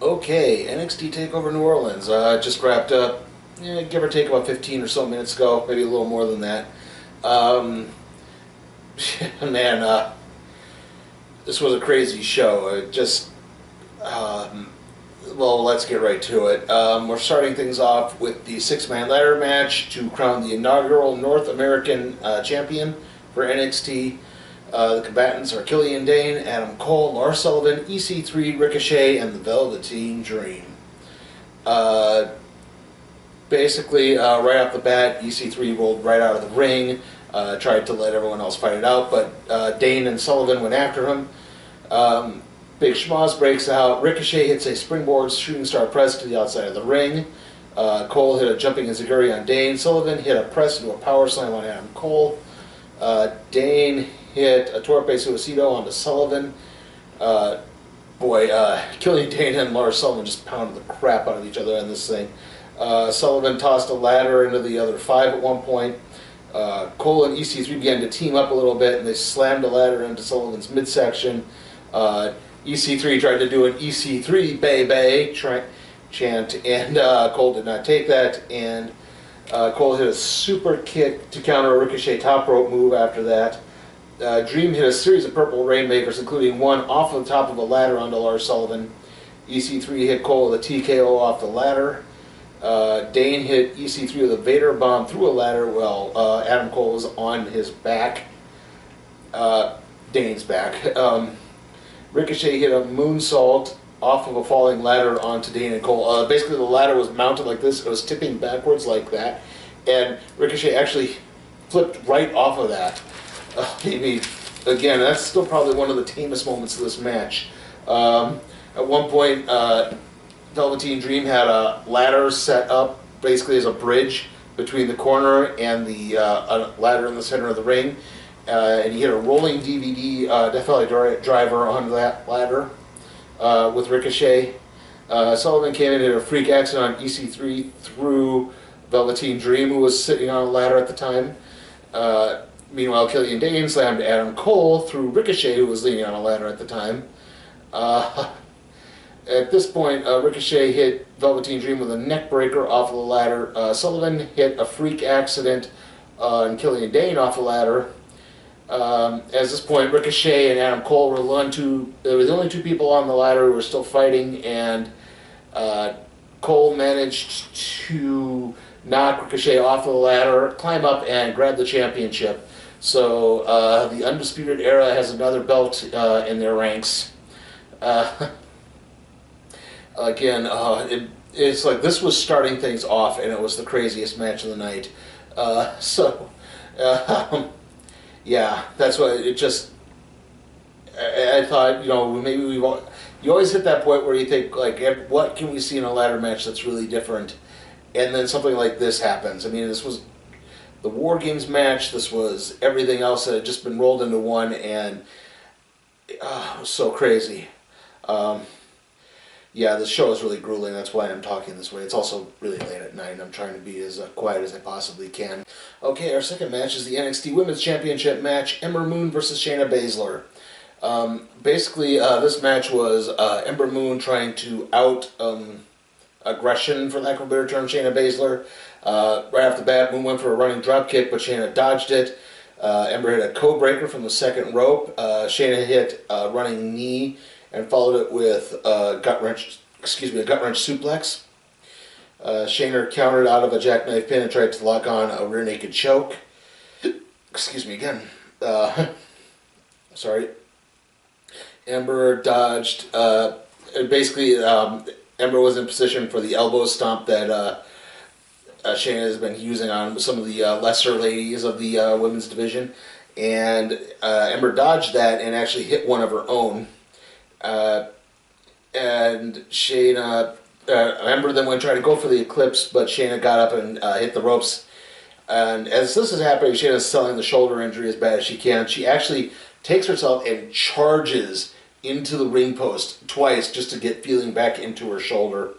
Okay, NXT TakeOver New Orleans just wrapped up, give or take about 15 or so minutes ago, maybe a little more than that. Um, man, this was a crazy show. Well, let's get right to it. We're starting things off with the six-man ladder match to crown the inaugural North American champion for NXT. The combatants are Killian Dane, Adam Cole, Lars Sullivan, EC3, Ricochet, and the Velveteen Dream. Basically, right off the bat, EC3 rolled right out of the ring, tried to let everyone else fight it out, but Dane and Sullivan went after him. Big schmoz breaks out. Ricochet hits a springboard shooting star press to the outside of the ring. Cole hit a jumping enziguri on Dane. Sullivan hit a press into a power slam on Adam Cole. Dane hit a torpe suicido onto Sullivan. Killian Dane and Lars Sullivan just pounded the crap out of each other on this thing. Sullivan tossed a ladder into the other five at one point. Cole and EC3 began to team up a little bit, and they slammed a ladder into Sullivan's midsection. EC3 tried to do an EC3 bay chant, and Cole did not take that, and Cole hit a super kick to counter a Ricochet top rope move after that. Dream hit a series of purple rainmakers, including one off the top of a ladder onto Lars Sullivan. EC3 hit Cole with a TKO off the ladder. Dane hit EC3 with a Vader bomb through a ladder while Adam Cole was on his back. Dane's back. Ricochet hit a moonsault off of a falling ladder onto Dane and Cole. Basically, the ladder was mounted like this. It was tipping backwards like that. And Ricochet actually flipped right off of that. Again, that's still probably one of the tamest moments of this match. At one point, Velveteen Dream had a ladder set up basically as a bridge between the corner and the ladder in the center of the ring. And he hit a rolling DVD Death Valley driver on that ladder with Ricochet. Sullivan came in and hit a freak accident on EC3 through Velveteen Dream, who was sitting on a ladder at the time. Meanwhile, Killian Dane slammed Adam Cole through Ricochet, who was leaning on a ladder at the time. At this point, Ricochet hit Velveteen Dream with a neck breaker off of the ladder. Sullivan hit a freak accident on Killian Dane off the ladder. At this point, Ricochet and Adam Cole were the only two people on the ladder who were still fighting, and Cole managed to knock Ricochet off the ladder, climb up, and grab the championship. So the Undisputed Era has another belt in their ranks. It's like this was starting things off, and it was the craziest match of the night. Yeah, that's what it just. I thought, maybe you always hit that point where you think, like, what can we see in a ladder match that's really different? And then something like this happens. I mean, this was the War Games match. This was everything else that had just been rolled into one, and it was so crazy. Yeah, the show is really grueling. That's why I'm talking this way. It's also really late at night, and I'm trying to be as quiet as I possibly can. Okay, our second match is the NXT Women's Championship match, Ember Moon versus Shayna Baszler. Basically, this match was Ember Moon trying to out aggression, for lack of a better term, Shayna Baszler. Right off the bat, Moon went for a running drop kick, but Shayna dodged it. Ember hit a code breaker from the second rope. Shayna hit a running knee and followed it with a gut wrench suplex. Shayna countered out of a jackknife pin and tried to lock on a rear naked choke. Excuse me again. Sorry. Ember dodged. Basically, Ember was in position for the elbow stomp that Shayna has been using on some of the lesser ladies of the women's division. And Ember dodged that and actually hit one of her own. And Shayna, Ember then went to try to go for the Eclipse, but Shayna got up and hit the ropes. And as this is happening, Shayna's selling the shoulder injury as bad as she can. She actually takes herself and charges into the ring post twice just to get feeling back into her shoulder.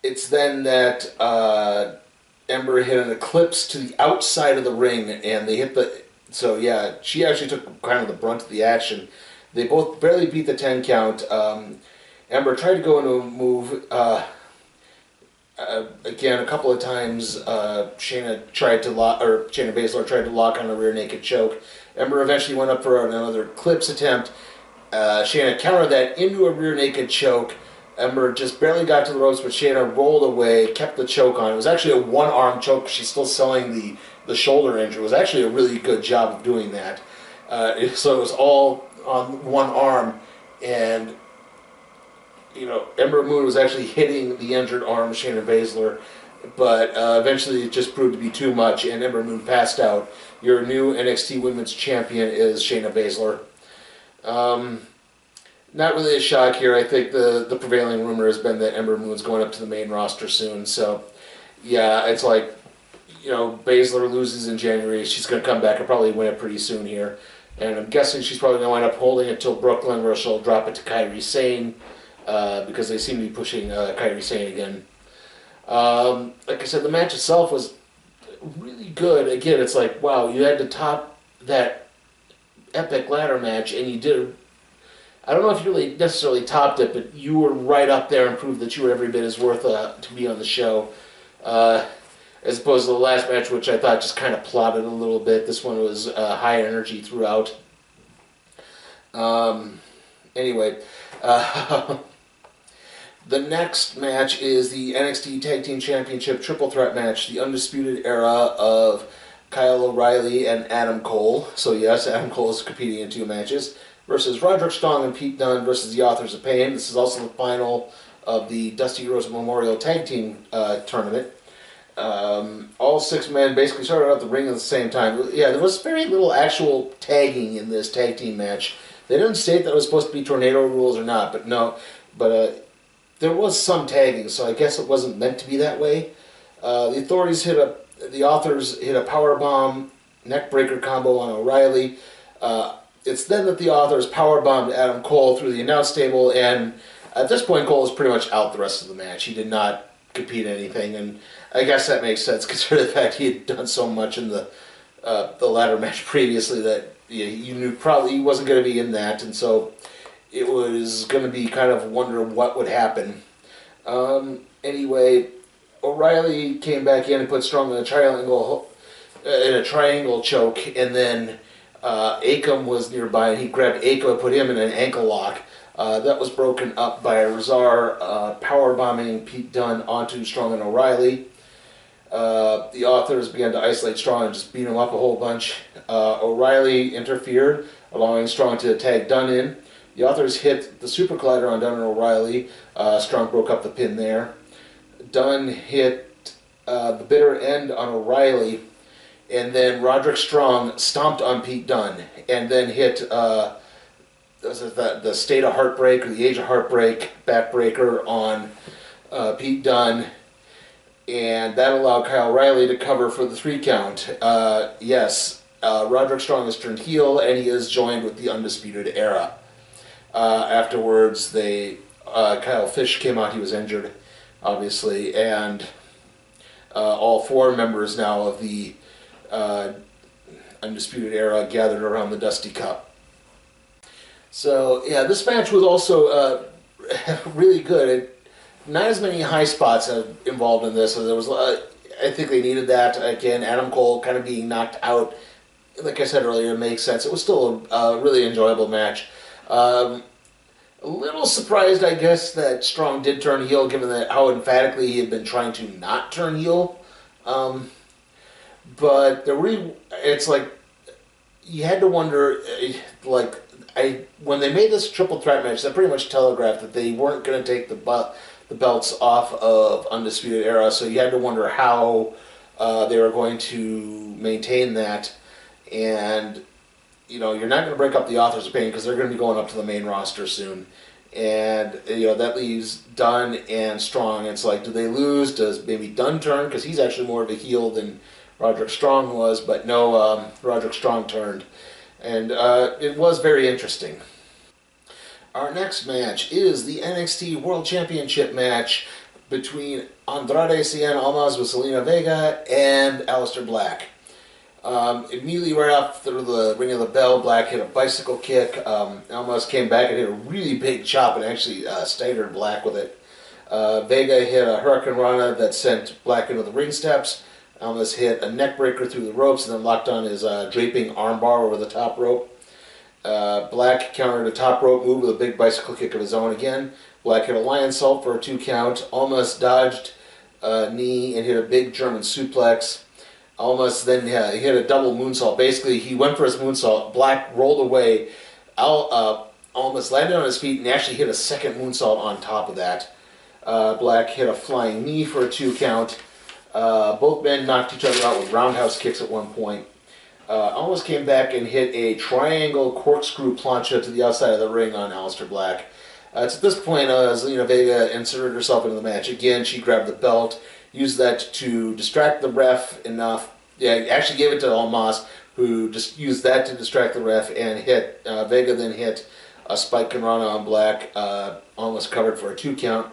It's then that Ember hit an Eclipse to the outside of the ring, and they hit the... So yeah, she actually took kind of the brunt of the action. They both barely beat the 10 count. Ember tried to go into a move. Again, a couple of times, Shayna Baszler tried to lock on a rear naked choke. Ember eventually went up for another clips attempt. Shayna countered that into a rear naked choke. Ember just barely got to the ropes, but Shayna rolled away, kept the choke on. It was actually a one-arm choke. She's still selling the shoulder injury. It was actually a really good job of doing that. So it was all on one arm, and Ember Moon was actually hitting the injured arm of Shayna Baszler, but eventually it just proved to be too much, and Ember Moon passed out. Your new NXT Women's Champion is Shayna Baszler. Not really a shock here. I think the prevailing rumor has been that Ember Moon's going up to the main roster soon, so yeah, it's like, Baszler loses in January, she's going to come back and probably win it pretty soon here, and I'm guessing she's probably going to wind up holding it till Brooklyn, where she'll drop it to Kairi Sane, because they seem to be pushing Kairi Sane again. Like I said, the match itself was really good. Again, it's like, wow, you had to top that epic ladder match, and you did. I don't know if you really necessarily topped it, but you were right up there and proved that you were every bit as worth to be on the show. As opposed to the last match, which I thought just kind of plotted a little bit. This one was high energy throughout. Anyway. The next match is the NXT Tag Team Championship Triple Threat match, the Undisputed Era of Kyle O'Reilly and Adam Cole. So yes, Adam Cole is competing in 2 matches, versus Roderick Strong and Pete Dunne versus the Authors of Pain. This is also the final of the Dusty Rhodes Memorial Tag Team Tournament. All 6 men basically started out the ring at the same time. Yeah, there was very little actual tagging in this tag team match. They didn't state that it was supposed to be tornado rules or not, but no. But there was some tagging, so I guess it wasn't meant to be that way. The Authors hit a powerbomb neckbreaker combo on O'Reilly. It's then that the Authors powerbombed Adam Cole through the announce table, and at this point Cole was pretty much out the rest of the match. He did not compete in anything, and I guess that makes sense considering the fact he had done so much in the ladder match previously that you knew probably he wasn't going to be in that, and so it was going to be kind of wondering what would happen. Anyway, O'Reilly came back in and put Strong in a triangle choke, and then Akam was nearby, and he grabbed Akam and put him in an ankle lock. That was broken up by Razar powerbombing Pete Dunne onto Strong and O'Reilly. The Authors began to isolate Strong and just beat him up a whole bunch. O'Reilly interfered, allowing Strong to tag Dunne in. The Authors hit the Super Collider on Dunne and O'Reilly. Strong broke up the pin there. Dunne hit the bitter end on O'Reilly, and then Roderick Strong stomped on Pete Dunne, and then hit the State of Heartbreak, or the Age of Heartbreak backbreaker on Pete Dunne, and that allowed Kyle O'Reilly to cover for the 3 count. Yes, Roderick Strong has turned heel, and he is joined with the Undisputed Era. Afterwards, Kyle Fish came out. He was injured, obviously, and all 4 members now of the Undisputed Era gathered around the Dusty Cup. So yeah, this match was also really good. Not as many high spots involved in this, so there was. I think they needed that. Again, Adam Cole kind of being knocked out, like I said earlier, makes sense. It was still a really enjoyable match. A little surprised, I guess, that Strong did turn heel, given that how emphatically he had been trying to not turn heel. But it's like you had to wonder, when they made this triple threat match, that pretty much telegraphed that they weren't going to take the belts off of Undisputed Era. So you had to wonder how they were going to maintain that, and you're not going to break up the Authors of Pain because they're going to be going up to the main roster soon. And, that leaves Dunne and Strong. It's like, do they lose? Does maybe Dunne turn? Because he's actually more of a heel than Roderick Strong was. But no, Roderick Strong turned. And it was very interesting. Our next match is the NXT World Championship match between Andrade Cien Almas with Selena Vega and Aleister Black. Immediately right off the ring of the bell, Black hit a bicycle kick. Almost came back and hit a really big chop and actually staggered Black with it. Vega hit a Hurricane Rana that sent Black into the ring steps. Almost hit a neck breaker through the ropes and then locked on his draping armbar over the top rope. Black countered a top rope move with a big bicycle kick of his own again. Black hit a lion salt for a 2 count. Almost dodged a knee and hit a big German suplex. Almost then he hit a double moonsault. Basically, he went for his moonsault. Black rolled away. Almost landed on his feet and actually hit a second moonsault on top of that. Black hit a flying knee for a 2 count. Both men knocked each other out with roundhouse kicks at one point. Almost came back and hit a triangle corkscrew plancha to the outside of the ring on Aleister Black. It's at this point Zelina Vega inserted herself into the match. Again, she grabbed the belt, used that to distract the ref enough. Yeah, actually gave it to Almas, who just used that to distract the ref and hit. Vega then hit a spike and run on Black, almost covered for a 2 count.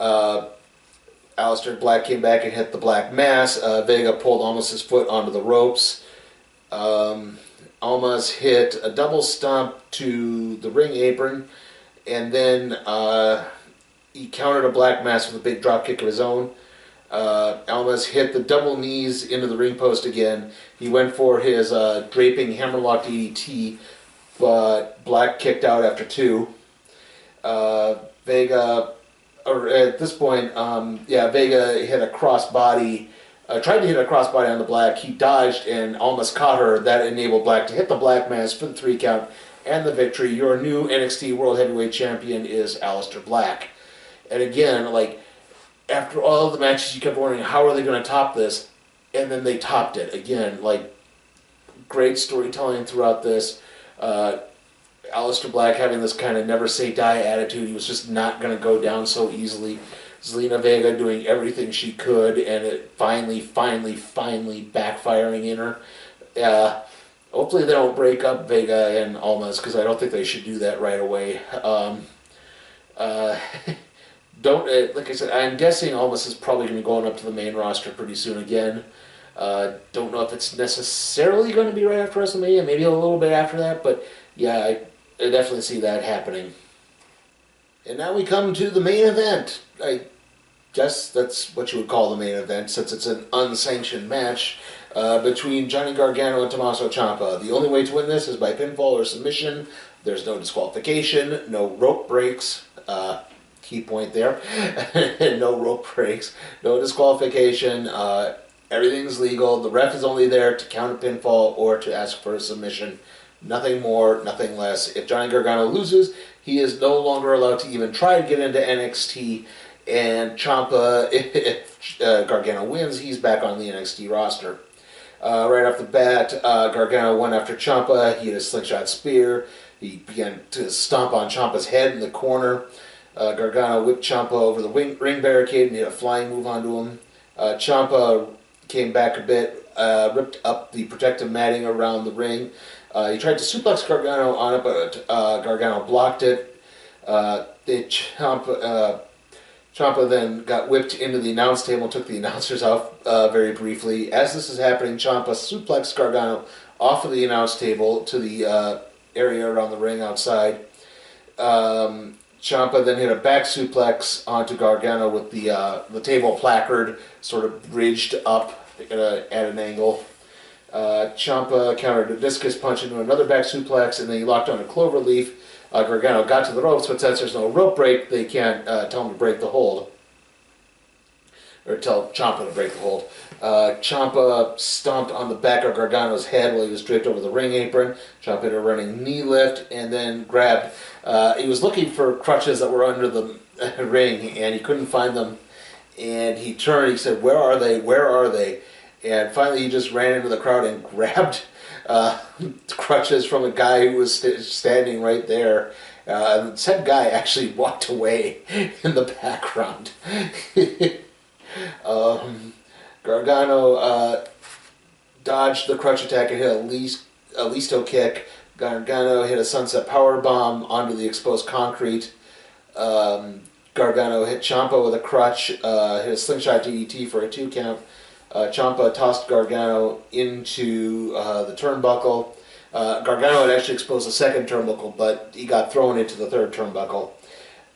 Aleister Black came back and hit the Black Mass. Vega pulled Almas' foot onto the ropes. Almas hit a double stomp to the ring apron, and then he countered a Black Mass with a big drop kick of his own. Almas hit the double knees into the ring post again. He went for his draping hammerlock DDT, but Black kicked out after 2. Vega, or at this point, Vega hit a crossbody. Tried to hit a crossbody on the Black. He dodged and almost caught her. That enabled Black to hit the Black Mass for the 3 count and the victory. Your new NXT World Heavyweight Champion is Aleister Black. And again, like, after all the matches, you kept wondering, how are they going to top this? And then they topped it. Again, like, great storytelling throughout this. Aleister Black having this kind of never say die attitude. He was just not going to go down so easily. Zelina Vega doing everything she could, and it finally backfiring in her. Hopefully they don't break up Vega and Almas, because I don't think they should do that right away. Like I said, I'm guessing Almas is probably going to be going up to the main roster pretty soon again. Don't know if it's necessarily going to be right after WrestleMania, maybe a little bit after that, but yeah, I definitely see that happening. And now we come to the main event. I guess that's what you would call the main event, since it's an unsanctioned match between Johnny Gargano and Tommaso Ciampa. The only way to win this is by pinfall or submission. There's no disqualification, no rope breaks. Key point there. No rope breaks, no disqualification. Everything's legal. The ref is only there to count a pinfall or to ask for a submission. Nothing more, nothing less. If Johnny Gargano loses, he is no longer allowed to even try to get into NXT. And Ciampa, if Gargano wins, he's back on the NXT roster. Right off the bat, Gargano went after Ciampa. He had a slingshot spear. He began to stomp on Ciampa's head in the corner. Gargano whipped Ciampa over the ring barricade and hit a flying move onto him. Ciampa came back a bit, ripped up the protective matting around the ring. He tried to suplex Gargano on it, but Gargano blocked it. Ciampa then got whipped into the announce table and took the announcers out very briefly. As this is happening, Ciampa suplexed Gargano off of the announce table to the area around the ring outside. Ciampa then hit a back suplex onto Gargano with the table placard sort of bridged up at an angle. Ciampa countered a discus punch into another back suplex, and then he locked on a cloverleaf. Gargano got to the ropes, but since there's no rope break, they can't tell him to break the hold. Or tell Ciampa to break the hold. Ciampa stomped on the back of Gargano's head while he was draped over the ring apron. Ciampa did a running knee lift, and then grabbed... he was looking for crutches that were under the ring, and he couldn't find them. And he turned, he said, "Where are they? Where are they?" And finally he just ran into the crowd and grabbed crutches from a guy who was standing right there. Said guy actually walked away in the background. Gargano dodged the crutch attack and hit a Listo kick. Gargano hit a sunset power bomb onto the exposed concrete. Gargano hit Ciampa with a crutch, hit a slingshot DDT for a 2 count. Ciampa tossed Gargano into the turnbuckle. Gargano had actually exposed the second turnbuckle, but he got thrown into the third turnbuckle.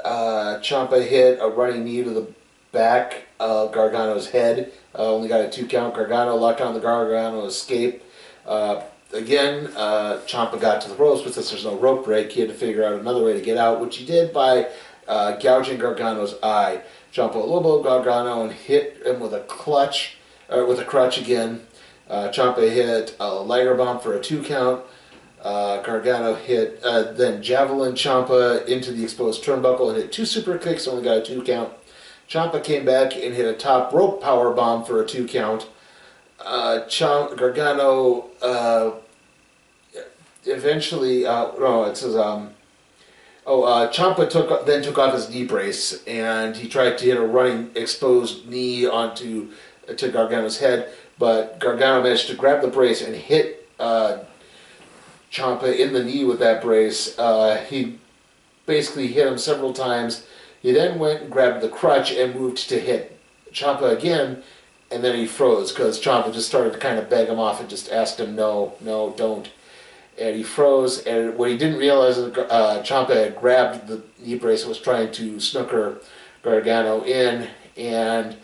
Ciampa hit a running knee to the back of Gargano's head. Only got a 2 count. Gargano locked on the Gargano escape. Again, Ciampa got to the ropes, but since there's no rope break, he had to figure out another way to get out, which he did by gouging Gargano's eye. Ciampa elbowed Gargano and hit him with a crutch again. Ciampa hit a liger bomb for a 2 count. Gargano hit, then javelin Ciampa into the exposed turnbuckle and hit 2 super kicks, only got a 2 count. Ciampa came back and hit a top rope power bomb for a 2 count. Gargano eventually, Ciampa then took off his knee brace and he tried to hit a running exposed knee to Gargano's head, but Gargano managed to grab the brace and hit Ciampa in the knee with that brace. He basically hit him several times. He then went and grabbed the crutch and moved to hit Ciampa again, and then he froze because Ciampa just started to kind of beg him off and just asked him, no, don't. And he froze, and what he didn't realize is Ciampa had grabbed the knee brace and was trying to snooker Gargano in, and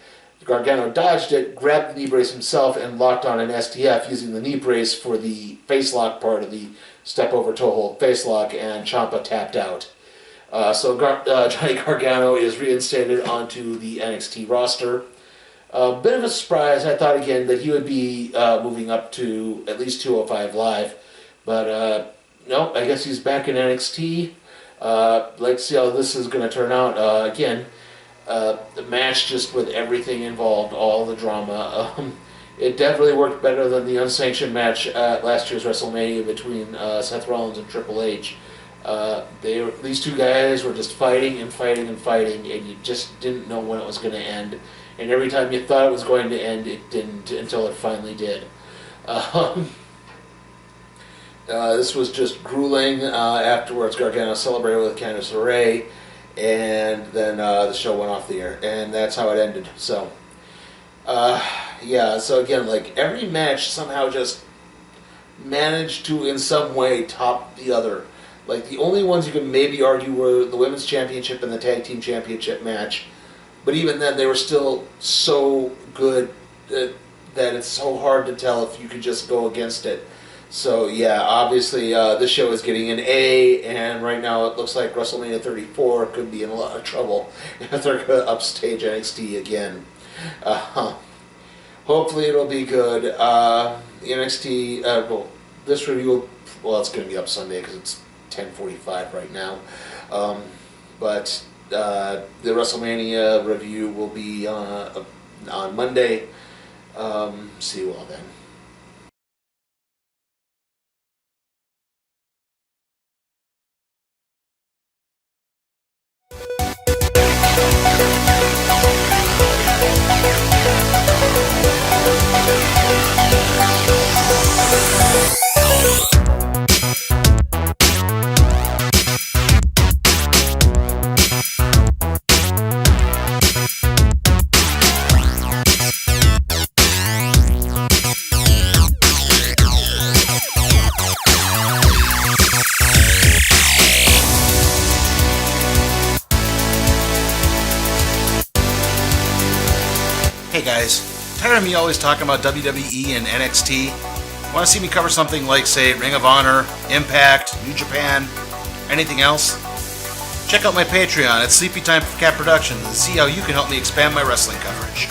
Gargano dodged it, grabbed the knee brace himself, and locked on an STF using the knee brace for the face lock part of the step over toe hold face lock, and Ciampa tapped out. So Johnny Gargano is reinstated onto the NXT roster. A bit of a surprise. I thought again that he would be moving up to at least 205 Live, but no, I guess he's back in NXT. Let's see how this is going to turn out. Again, the match just with everything involved, all the drama. It definitely worked better than the unsanctioned match at last year's WrestleMania between Seth Rollins and Triple H. These two guys were just fighting and fighting and fighting, and you just didn't know when it was going to end. And every time you thought it was going to end, it didn't until it finally did. This was just grueling. Afterwards, Gargano celebrated with Candice LeRae, and then the show went off the air, and that's how it ended. So, so again, like every match somehow just managed to, in some way, top the other. Like, the only ones you could maybe argue were the Women's Championship and the Tag Team Championship match. But even then, they were still so good that it's so hard to tell if you could just go against it. So, yeah, obviously, this show is getting an A, and right now it looks like WrestleMania 34 could be in a lot of trouble if they're going to upstage NXT again. Hopefully it'll be good. NXT, this review, it's going to be up Sunday because it's 10:45 right now. But the WrestleMania review will be on Monday. See you all then. Hey guys, tired of me always talking about WWE and NXT? Want to see me cover something like, say, Ring of Honor, Impact, New Japan, anything else? Check out my Patreon at Sleepy Time for Cat Productions and see how you can help me expand my wrestling coverage.